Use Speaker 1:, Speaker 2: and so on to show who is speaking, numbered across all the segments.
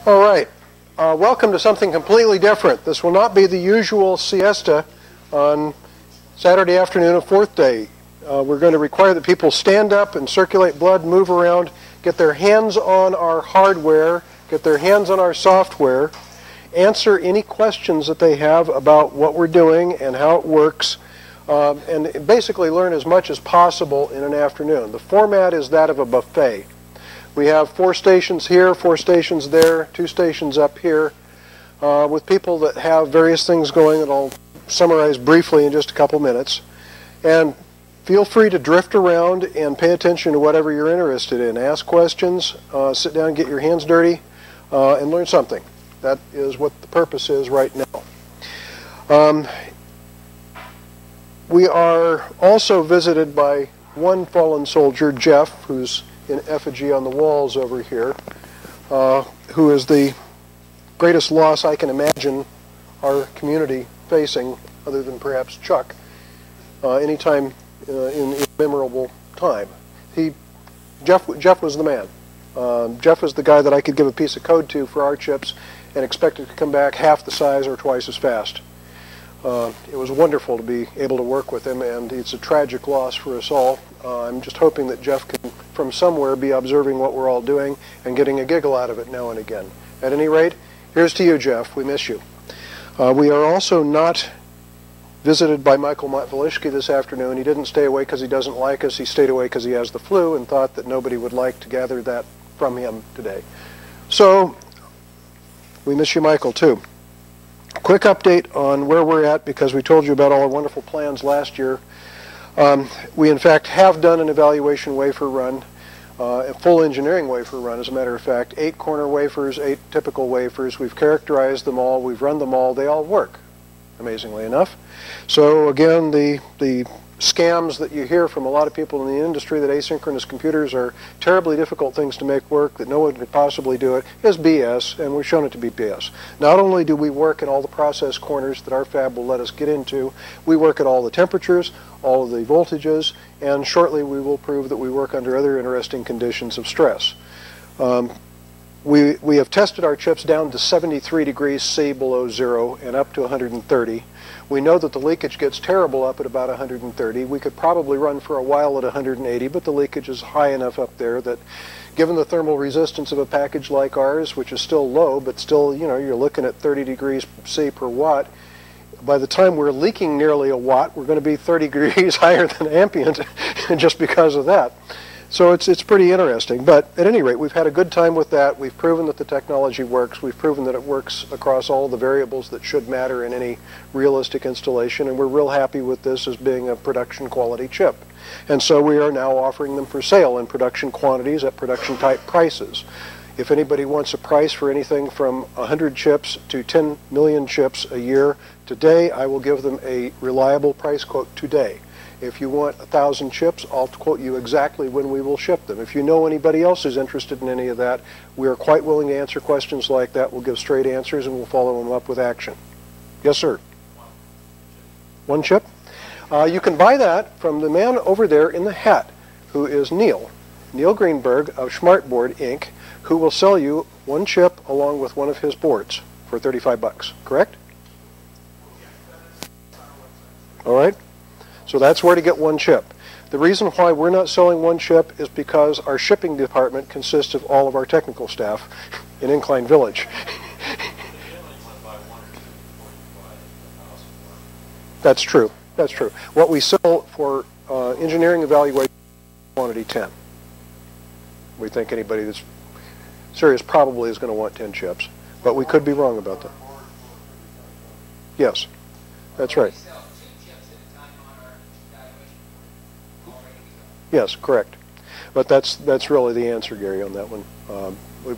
Speaker 1: All right. Welcome to something completely different. This will not be the usual siesta on Saturday afternoon of fourth day. We're going to require that people stand up and circulate blood, move around, get their hands on our hardware, get their hands on our software, answer any questions that they have about what we're doing and how it works, and basically learn as much as possible in an afternoon. The format is that of a buffet. We have 4 stations here, 4 stations there, 2 stations up here, with people that have various things going that I'll summarize briefly in just a couple minutes. And feel free to drift around and pay attention to whatever you're interested in. Ask questions, sit down, get your hands dirty, and learn something. That is what the purpose is right now. We are also visited by one fallen soldier, Jeff, who's in effigy on the walls over here, who is the greatest loss I can imagine our community facing, other than perhaps Chuck, anytime in memorable time. Jeff was the man. Jeff was the guy that I could give a piece of code to for our chips and expect it to come back half the size or twice as fast. It was wonderful to be able to work with him, and it's a tragic loss for us all. I'm just hoping that Jeff can, from somewhere, be observing what we're all doing and getting a giggle out of it now and again. At any rate, here's to you, Jeff. We miss you. We are also not visited by Michael Matvolishki this afternoon. He didn't stay away because he doesn't like us. He stayed away because he has the flu and thought that nobody would like to gather that from him today. So, we miss you, Michael, too. Quick update on where we're at, because we told you about all our wonderful plans last year. We, in fact, have done an evaluation wafer run, a full engineering wafer run, as a matter of fact. 8 corner wafers, 8 typical wafers. We've characterized them all. We've run them all. They all work, amazingly enough. So, again, the scams that you hear from a lot of people in the industry that asynchronous computers are terribly difficult things to make work, that no one could possibly do it, is BS, and we've shown it to be BS. Not only do we work in all the process corners that our fab will let us get into, we work at all the temperatures, all of the voltages, and shortly we will prove that we work under other interesting conditions of stress. We have tested our chips down to 73 degrees C below zero and up to 130. We know that the leakage gets terrible up at about 130. We could probably run for a while at 180, but the leakage is high enough up there that, given the thermal resistance of a package like ours, which is still low, but still, you know, you're looking at 30 degrees C per watt, by the time we're leaking nearly a watt, we're going to be 30 degrees higher than ambient just because of that. So it's pretty interesting. But at any rate, we've had a good time with that. We've proven that the technology works. We've proven that it works across all the variables that should matter in any realistic installation. And we're real happy with this as being a production quality chip. And so we are now offering them for sale in production quantities at production type prices. If anybody wants a price for anything from 100 chips to 10 million chips a year today, I will give them a reliable price quote today. If you want 1,000 chips, I'll quote you exactly when we will ship them. If you know anybody else who's interested in any of that, we are quite willing to answer questions like that. We'll give straight answers and we'll follow them up with action. Yes, sir? 1 chip? You can buy that from the man over there in the hat, who is Neil Greenberg of Smartboard, Inc., who will sell you 1 chip along with one of his boards for 35 bucks, correct? All right. So that's where to get 1 chip. The reason why we're not selling 1 chip is because our shipping department consists of all of our technical staff in Incline Village. That's true. That's true. What we sell for engineering evaluation is quantity 10. We think anybody that's serious probably is going to want 10 chips, but we could be wrong about that. Yes, that's right. Yes, correct. But that's really the answer, Gary, on that one.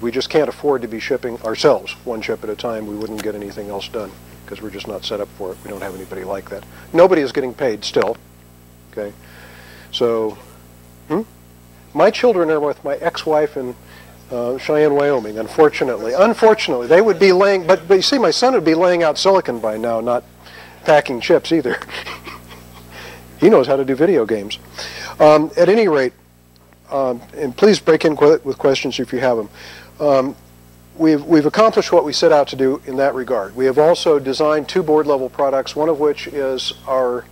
Speaker 1: We just can't afford to be shipping ourselves 1 chip at a time. We wouldn't get anything else done because we're just not set up for it. We don't have anybody like that. Nobody is getting paid still. Okay, so my children are with my ex-wife in Cheyenne, Wyoming. Unfortunately, they would be laying. But you see, my son would be laying out silicon by now, not packing chips either. He knows how to do video games. At any rate, and please break in with questions if you have them. we've accomplished what we set out to do in that regard. We have also designed 2 board-level products, one of which is our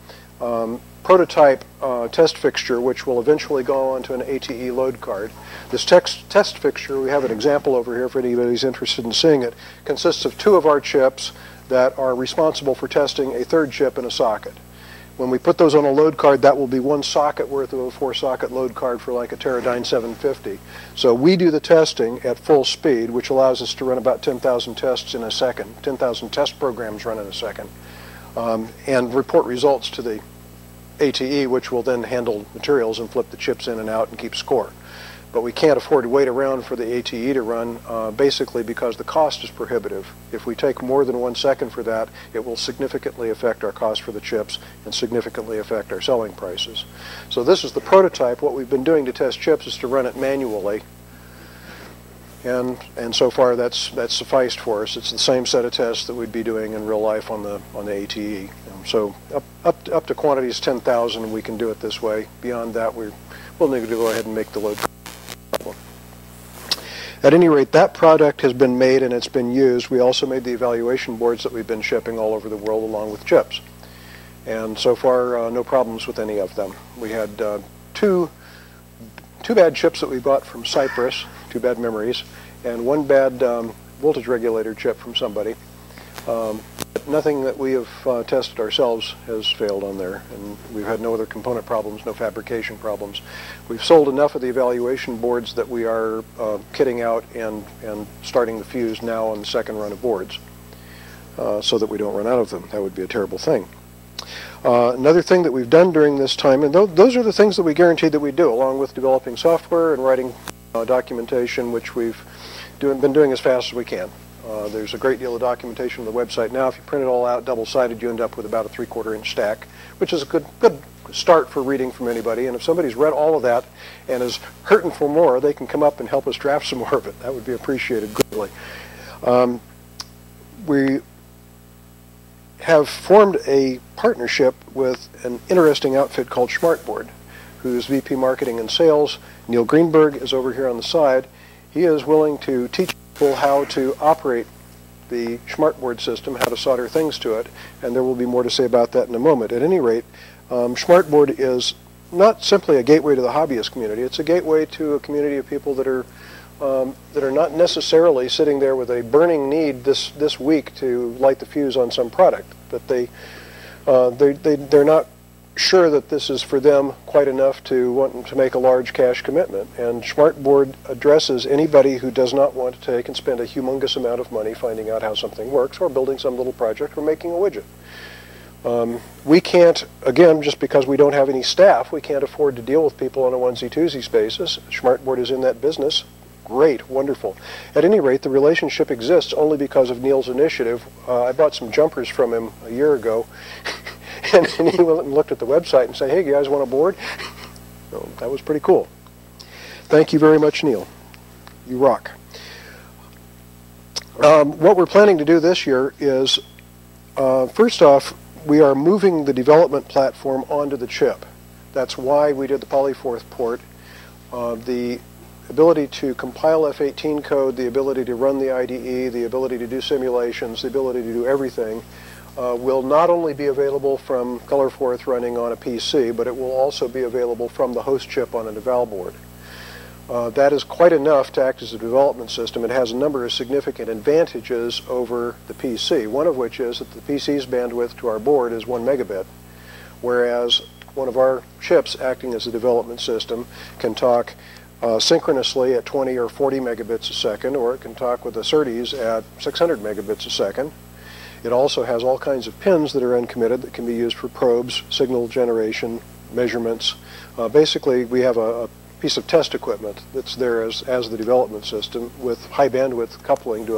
Speaker 1: prototype test fixture, which will eventually go onto an ATE load card. This test fixture, we have an example over here for anybody who's interested in seeing it, consists of 2 of our chips that are responsible for testing a 3rd chip in a socket. When we put those on a load card, that will be 1 socket worth of a 4-socket load card for like a Teradyne 750. So we do the testing at full speed, which allows us to run about 10,000 tests in a second, 10,000 test programs run in a second, and report results to the ATE, which will then handle materials and flip the chips in and out and keep score. But we can't afford to wait around for the ATE to run, basically because the cost is prohibitive. If we take more than 1 second for that, it will significantly affect our cost for the chips and significantly affect our selling prices. So this is the prototype. What we've been doing to test chips is to run it manually. And so far that's sufficed for us. It's the same set of tests that we'd be doing in real life on the ATE. So up to quantities 10,000 we can do it this way. Beyond that we'll need to go ahead and make the load. At any rate, that product has been made and it's been used. We also made the evaluation boards that we've been shipping all over the world along with chips. And so far, no problems with any of them. We had two bad chips that we bought from Cyprus, 2 bad memories, and 1 bad voltage regulator chip from somebody. Nothing that we have tested ourselves has failed on there, and we've had no other component problems, no fabrication problems. We've sold enough of the evaluation boards that we are kitting out and starting the fuse now on the 2nd run of boards, so that we don't run out of them. That would be a terrible thing. Another thing that we've done during this time, and those are the things that we guaranteed that we do, along with developing software and writing documentation, which we've been doing as fast as we can. There's a great deal of documentation on the website now. If you print it all out double-sided, you end up with about a 3/4 inch stack, which is a good start for reading from anybody. And if somebody's read all of that and is hurting for more, they can come up and help us draft some more of it. That would be appreciated greatly. We have formed a partnership with an interesting outfit called Smartboard, whose VP Marketing and Sales, Neil Greenberg, is over here on the side. He is willing to teach people how to operate the Smartboard system, how to solder things to it, and there will be more to say about that in a moment. At any rate, Smartboard is not simply a gateway to the hobbyist community. It's a gateway to a community of people that are not necessarily sitting there with a burning need this week to light the fuse on some product, but they're not sure that this is for them quite enough to want to make a large cash commitment. And Smartboard addresses anybody who does not want to take and spend a humongous amount of money finding out how something works, or building some little project, or making a widget. We can't, again, just because we don't have any staff, we can't afford to deal with people on a onesie-twosie basis. Smartboard is in that business. Great, wonderful. At any rate, the relationship exists only because of Neil's initiative. I bought some jumpers from him a year ago, and he went and looked at the website and said, "Hey, you guys want a board?" So that was pretty cool. Thank you very much, Neil. You rock. What we're planning to do this year is, first off, we are moving the development platform onto the chip. That's why we did the Polyforth port. The ability to compile F-18 code, the ability to run the IDE, the ability to do simulations, the ability to do everything will not only be available from Colorforth running on a PC, but it will also be available from the host chip on an eval board. That is quite enough to act as a development system. It has a number of significant advantages over the PC, one of which is that the PC's bandwidth to our board is 1 megabit, whereas one of our chips acting as a development system can talk synchronously at 20 or 40 megabits a second, or it can talk with the SerDes at 600 megabits a second. It also has all kinds of pins that are uncommitted that can be used for probes, signal generation, measurements. Basically, we have a piece of test equipment that's there as the development system with high bandwidth coupling to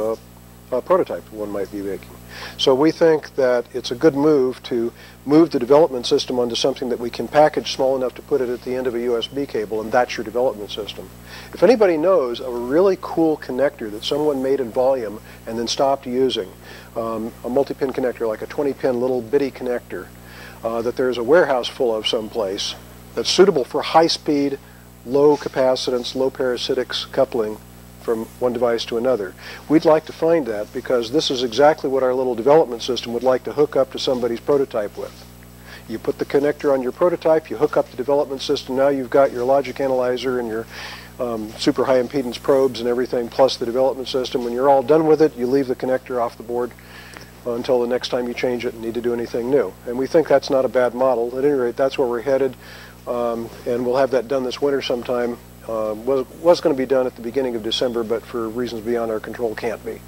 Speaker 1: a prototype one might be making. So we think that it's a good move to move the development system onto something that we can package small enough to put it at the end of a USB cable, and that's your development system. If anybody knows of a really cool connector that someone made in volume and then stopped using, a multi-pin connector, like a 20-pin little bitty connector, that there's a warehouse full of someplace that's suitable for high-speed, low capacitance, low parasitics coupling, from one device to another. We'd like to find that because this is exactly what our little development system would like to hook up to somebody's prototype with. You put the connector on your prototype, you hook up the development system, now you've got your logic analyzer and your super high impedance probes and everything, plus the development system. When you're all done with it, you leave the connector off the board until the next time you change it and need to do anything new. And we think that's not a bad model. At any rate, that's where we're headed, and we'll have that done this winter sometime. Was going to be done at the beginning of December, but for reasons beyond our control can't be.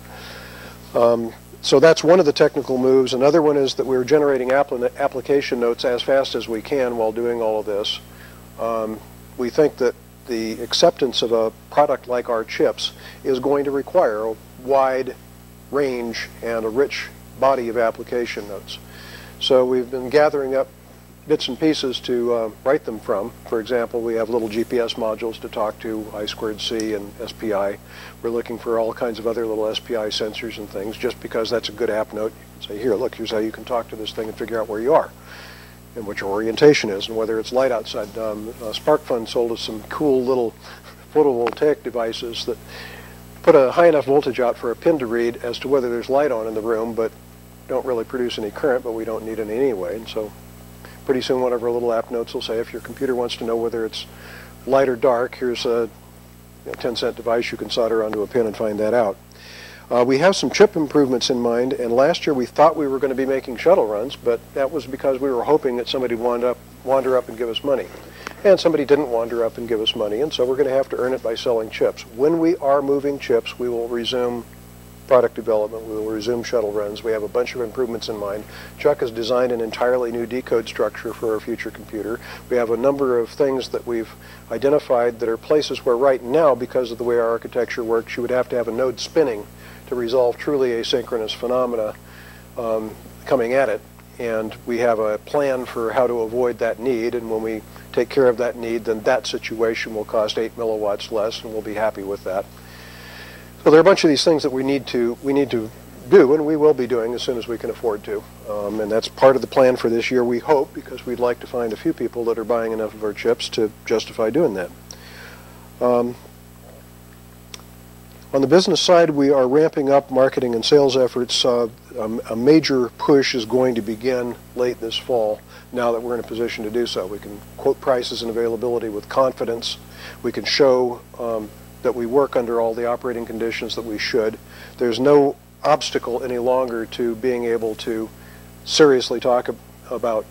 Speaker 1: So that's one of the technical moves. Another one is that we're generating application notes as fast as we can while doing all of this. We think that the acceptance of a product like our chips is going to require a wide range and a rich body of application notes. So we've been gathering up bits and pieces to write them from. For example, we have little GPS modules to talk to I2C and SPI. We're looking for all kinds of other little SPI sensors and things. Just because that's a good app note, you can say, here, look, here's how you can talk to this thing and figure out where you are and what your orientation is and whether it's light outside. SparkFun sold us some cool little photovoltaic devices that put a high enough voltage out for a pin to read as to whether there's light on in the room, but don't really produce any current, but we don't need any anyway. And so pretty soon one of our little app notes will say, if your computer wants to know whether it's light or dark, here's a 10-cent device you can solder onto a pin and find that out. We have some chip improvements in mind, and last year we thought we were going to be making shuttle runs, but that was because we were hoping that somebody would wander up and give us money. And somebody didn't wander up and give us money, and so we're going to have to earn it by selling chips. When we are moving chips, we will resume product development. We will resume shuttle runs. We have a bunch of improvements in mind. Chuck has designed an entirely new decode structure for our future computer. We have a number of things that we've identified that are places where right now, because of the way our architecture works, you would have to have a node spinning to resolve truly asynchronous phenomena coming at it. And we have a plan for how to avoid that need, and when we take care of that need, then that situation will cost 8 milliwatts less, and we'll be happy with that. So there are a bunch of these things that we need to do, and we will be doing as soon as we can afford to. And that's part of the plan for this year, we hope, because we'd like to find a few people that are buying enough of our chips to justify doing that. On the business side, we are ramping up marketing and sales efforts. A major push is going to begin late this fall, now that we're in a position to do so. We can quote prices and availability with confidence. We can show that we work under all the operating conditions that we should. There's no obstacle any longer to being able to seriously talk about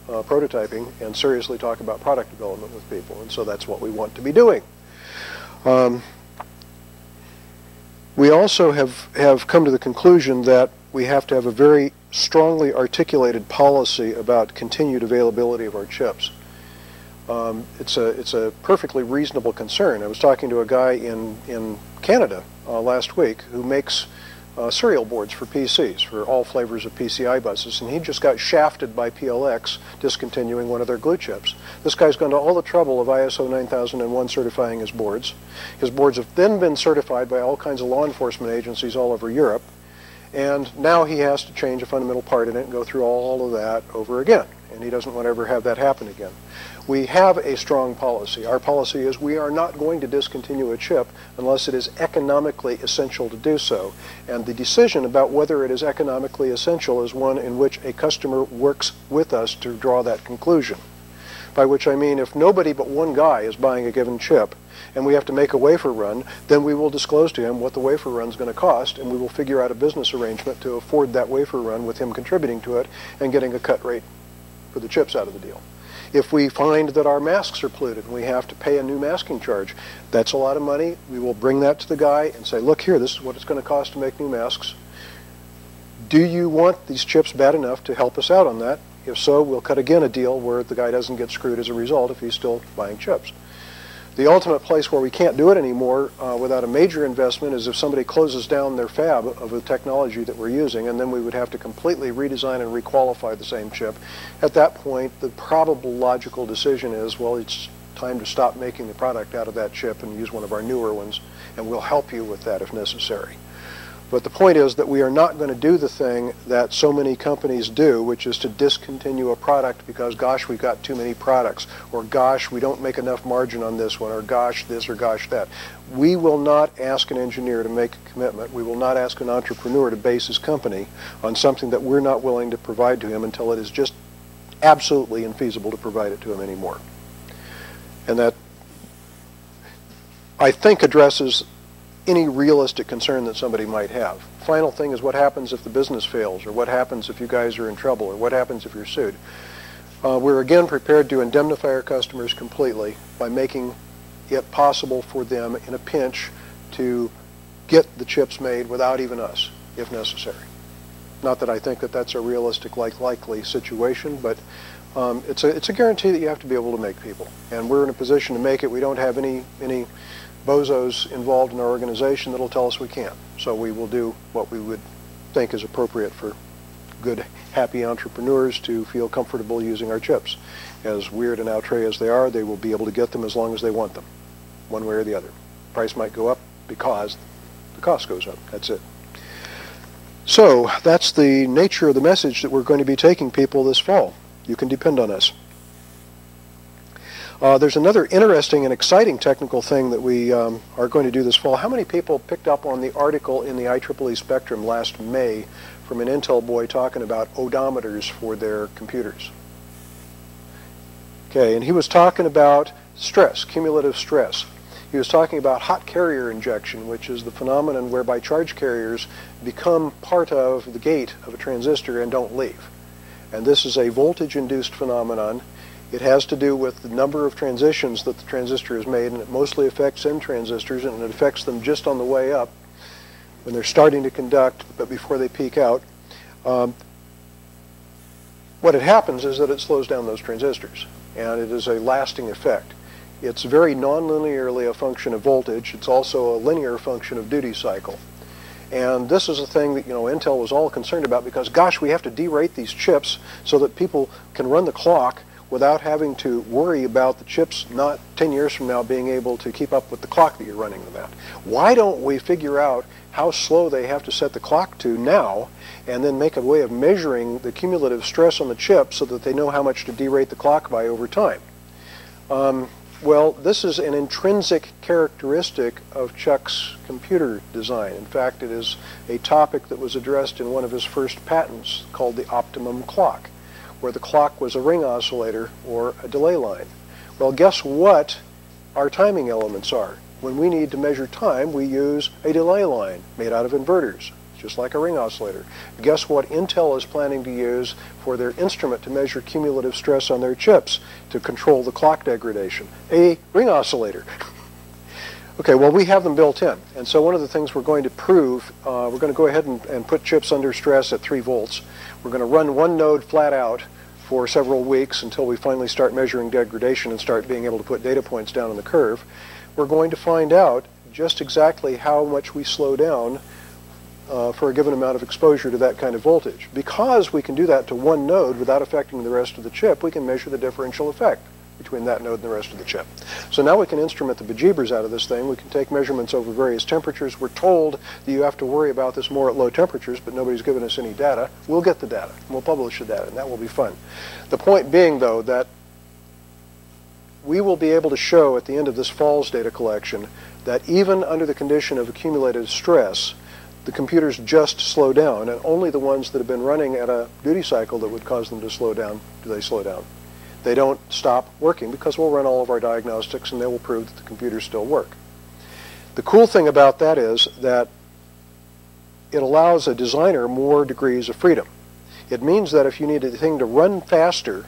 Speaker 1: prototyping and seriously talk about product development with people, and so that's what we want to be doing. We also have come to the conclusion that we have to have a very strongly articulated policy about continued availability of our chips. It's a perfectly reasonable concern. I was talking to a guy in Canada last week who makes serial boards for PCs, for all flavors of PCI buses, and he just got shafted by PLX discontinuing one of their glue chips. This guy's gone to all the trouble of ISO 9001 certifying his boards. His boards have then been certified by all kinds of law enforcement agencies all over Europe, and now he has to change a fundamental part in it and go through all of that over again, and he doesn't want to ever have that happen again. We have a strong policy. Our policy is we are not going to discontinue a chip unless it is economically essential to do so. And the decision about whether it is economically essential is one in which a customer works with us to draw that conclusion. By which I mean if nobody but one guy is buying a given chip and we have to make a wafer run, then we will disclose to him what the wafer run is going to cost, and we will figure out a business arrangement to afford that wafer run with him contributing to it and getting a cut rate for the chips out of the deal. If we find that our masks are polluted and we have to pay a new masking charge, that's a lot of money. We will bring that to the guy and say, look here, this is what it's going to cost to make new masks. Do you want these chips bad enough to help us out on that? If so, we'll cut again a deal where the guy doesn't get screwed as a result if he's still buying chips. The ultimate place where we can't do it anymore without a major investment is if somebody closes down their fab of the technology that we're using, and then we would have to completely redesign and requalify the same chip. At that point, the probable logical decision is, well, it's time to stop making the product out of that chip and use one of our newer ones, and we'll help you with that if necessary. But the point is that we are not going to do the thing that so many companies do, which is to discontinue a product because, gosh, we've got too many products, or gosh, we don't make enough margin on this one, or gosh, this, or gosh, that. We will not ask an engineer to make a commitment. We will not ask an entrepreneur to base his company on something that we're not willing to provide to him until it is just absolutely infeasible to provide it to him anymore. And that, I think, addresses any realistic concern that somebody might have. Final thing is, what happens if the business fails, or what happens if you guys are in trouble, or what happens if you're sued? We're again prepared to indemnify our customers completely by making it possible for them in a pinch to get the chips made without even us, if necessary. Not that I think that that's a realistic, likely situation, but it's a guarantee that you have to be able to make people. And we're in a position to make it. We don't have any bozos involved in our organization that'll tell us we can't. So we will do what we would think is appropriate for good, happy entrepreneurs to feel comfortable using our chips. As weird and outre as they are, they will be able to get them as long as they want them, one way or the other. Price might go up because the cost goes up. That's it. So that's the nature of the message that we're going to be taking people this fall. You can depend on us. There's another interesting and exciting technical thing that we are going to do this fall. How many people picked up on the article in the IEEE Spectrum last May from an Intel boy talking about odometers for their computers? Okay, and he was talking about stress, cumulative stress. He was talking about hot carrier injection, which is the phenomenon whereby charge carriers become part of the gate of a transistor and don't leave. And this is a voltage-induced phenomenon. It has to do with the number of transitions that the transistor has made, and it mostly affects N transistors, and it affects them just on the way up when they're starting to conduct, but before they peak out. What it happens is that it slows down those transistors, and it is a lasting effect. It's very non-linearly a function of voltage. It's also a linear function of duty cycle. And this is a thing that, Intel was all concerned about because, gosh, we have to derate these chips so that people can run the clock without having to worry about the chips not 10 years from now being able to keep up with the clock that you're running them at. Why don't we figure out how slow they have to set the clock to now and then make a way of measuring the cumulative stress on the chip so that they know how much to derate the clock by over time? Well, this is an intrinsic characteristic of Chuck's computer design. In fact, it is a topic that was addressed in one of his first patents called the optimum clock, where the clock was a ring oscillator or a delay line. Well, guess what our timing elements are? When we need to measure time, we use a delay line made out of inverters, just like a ring oscillator. Guess what Intel is planning to use for their instrument to measure cumulative stress on their chips to control the clock degradation? A ring oscillator. Okay, well, we have them built in. And so one of the things we're going to prove, we're going to go ahead and put chips under stress at 3 volts. We're going to run one node flat out for several weeks until we finally start measuring degradation and start being able to put data points down on the curve. We're going to find out just exactly how much we slow down for a given amount of exposure to that kind of voltage. Because we can do that to one node without affecting the rest of the chip, we can measure the differential effect between that node and the rest of the chip. So now we can instrument the bejeebers out of this thing. We can take measurements over various temperatures. We're told that you have to worry about this more at low temperatures, but nobody's given us any data. We'll get the data, and we'll publish the data, and that will be fun. The point being, though, that we will be able to show at the end of this fall's data collection that even under the condition of accumulated stress, the computers just slow down, and only the ones that have been running at a duty cycle that would cause them to slow down, do they slow down. They don't stop working because we'll run all of our diagnostics and they will prove that the computers still work. The cool thing about that is that it allows a designer more degrees of freedom. It means that if you need a thing to run faster,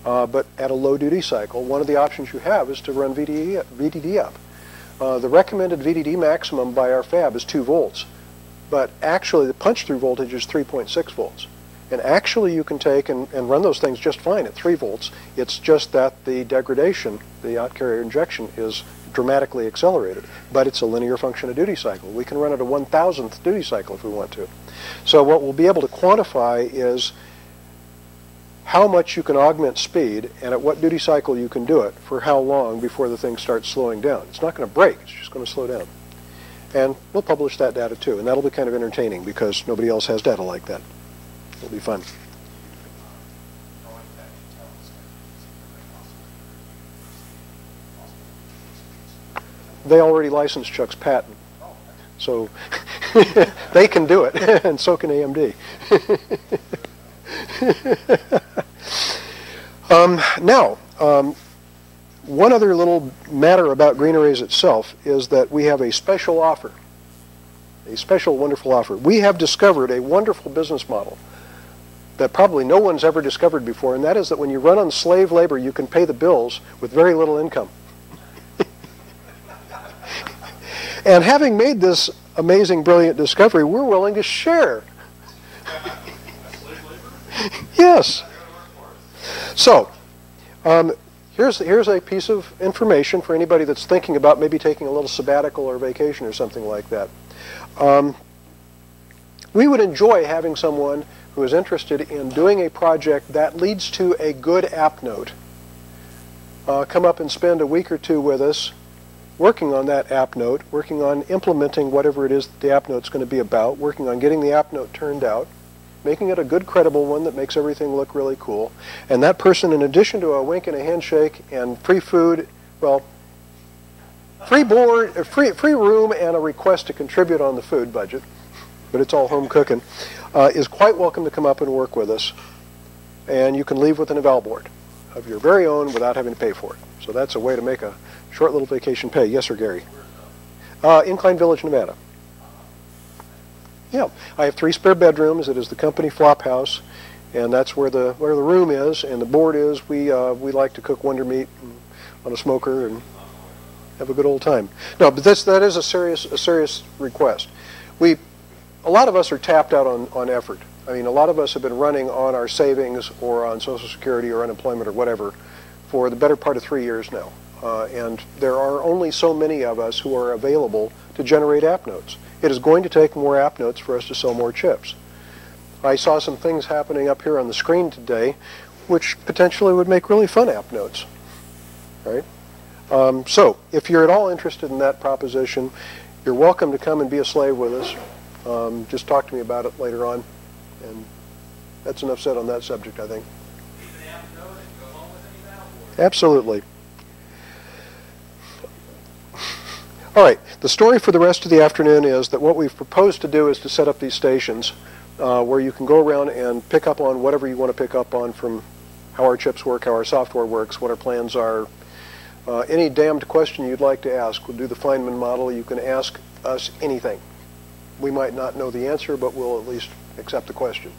Speaker 1: but at a low duty cycle, one of the options you have is to run VDD up. The recommended VDD maximum by our fab is 2 volts, but actually the punch-through voltage is 3.6 volts. And actually you can take and run those things just fine at 3 volts. It's just that the degradation, the hot carrier injection, is dramatically accelerated. But it's a linear function of duty cycle. We can run at a 1,000th duty cycle if we want to. So what we'll be able to quantify is how much you can augment speed and at what duty cycle you can do it for how long before the thing starts slowing down. It's not going to break, it's just going to slow down. And we'll publish that data too, and that'll be kind of entertaining because nobody else has data like that. It'll be fun. They already licensed Chuck's patent, so they can do it, and so can AMD. Now, one other little matter about GreenArrays itself is that we have a special offer, a special wonderful offer. We have discovered a wonderful business model that probably no one's ever discovered before, and that is that when you run on slave labor, you can pay the bills with very little income. And having made this amazing, brilliant discovery, we're willing to share. Yes. So, here's a piece of information for anybody that's thinking about maybe taking a little sabbatical or vacation or something like that. We would enjoy having someone who is interested in doing a project that leads to a good app note come up and spend a week or two with us working on that app note, working on implementing whatever it is that the app note's going to be about, working on getting the app note turned out, making it a good, credible one that makes everything look really cool. And that person, in addition to a wink and a handshake and free food, well, free board, free room, and a request to contribute on the food budget, but it's all home cooking, is quite welcome to come up and work with us. And you can leave with an eval board of your very own without having to pay for it. So that's a way to make a short little vacation pay. Yes, sir, Gary? Incline Village, Nevada. Yeah, I have 3 spare bedrooms. It is the company flop house, and that's where the room is, and the board is. We like to cook Wonder Meat on a smoker and have a good old time. No, but that is a serious request. A lot of us are tapped out on effort. I mean, a lot of us have been running on our savings or on Social Security or unemployment or whatever for the better part of 3 years now. And there are only so many of us who are available to generate app notes. It is going to take more app notes for us to sell more chips. I saw some things happening up here on the screen today which potentially would make really fun app notes. Right? So if you're at all interested in that proposition, you're welcome to come and be a slave with us. Just talk to me about it later on. And that's enough said on that subject, I think. Absolutely. All right, the story for the rest of the afternoon is that what we've proposed to do is to set up these stations where you can go around and pick up on whatever you want to pick up on from how our chips work, how our software works, what our plans are. Any damned question you'd like to ask, we'll do the Feynman model. You can ask us anything. We might not know the answer, but we'll at least accept the question.